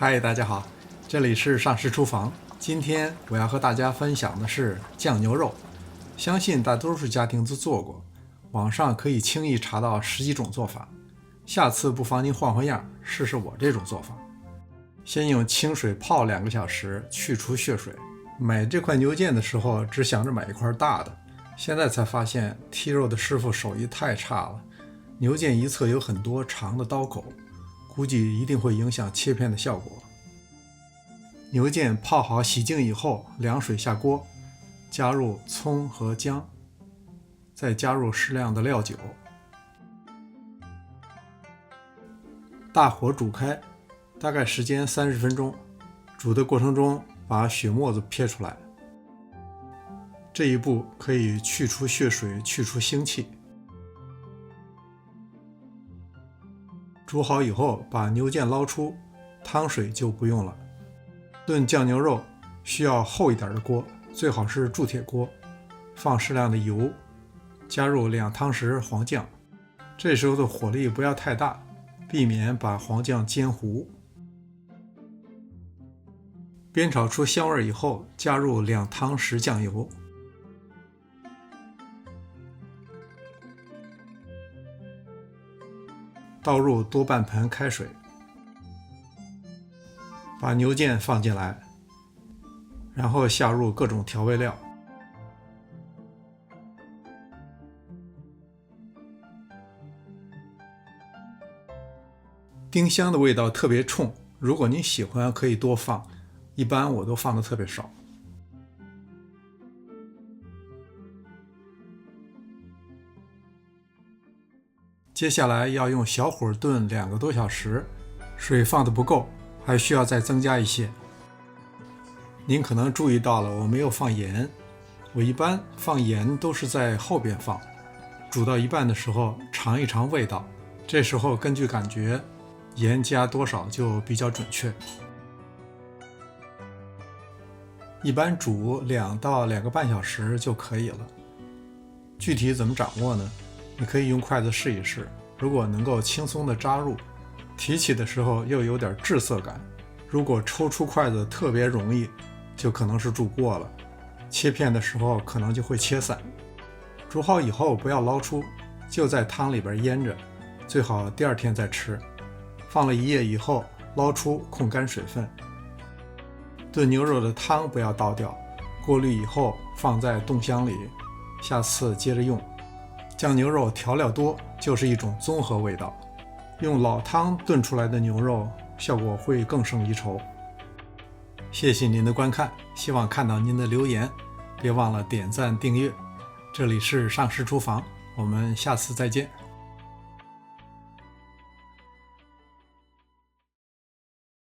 嗨，大家好，这里是上师厨房。今天我要和大家分享的是酱牛肉，相信大多数家庭都做过，网上可以轻易查到10几种做法。下次不妨您换换样，试试我这种做法。先用清水泡2个小时，去除血水。买这块牛腱的时候，只想着买一块大的，现在才发现剔肉的师傅手艺太差了，牛腱一侧有很多长的刀口，估计一定会影响切片的效果。牛腱泡好洗净以后，凉水下锅，加入葱和姜，再加入适量的料酒，大火煮开，大概时间30分钟。煮的过程中把血沫子撇出来，这一步可以去除血水，去除腥气。煮好以后把牛腱捞出，汤水就不用了。炖酱牛肉需要厚一点的锅，最好是铸铁锅，放适量的油，加入2汤匙黄酱，这时候的火力不要太大，避免把黄酱煎糊。煸炒出香味以后，加入2汤匙酱油，倒入多半盆开水，把牛腱放进来，然后下入各种调味料，丁香的味道特别冲，如果您喜欢可以多放，一般我都放的特别少。接下来要用小火炖2个多小时，水放的不够，还需要再增加一些。您可能注意到了，我没有放盐，我一般放盐都是在后边放，煮到一半的时候尝一尝味道，这时候根据感觉盐加多少就比较准确。一般煮2到2个半小时就可以了。具体怎么掌握呢？你可以用筷子试一试，如果能够轻松的扎入，提起的时候又有点滞涩感，如果抽出筷子特别容易，就可能是煮过了，切片的时候可能就会切散。煮好以后不要捞出，就在汤里边腌着，最好第2天再吃。放了1夜以后捞出，控干水分。炖牛肉的汤不要倒掉，过滤以后放在冻箱里，下次接着用。酱牛肉调料多，就是一种综合味道，用老汤炖出来的牛肉效果会更胜一筹。谢谢您的观看，希望看到您的留言，别忘了点赞订阅。这里是上师厨房，我们下次再见。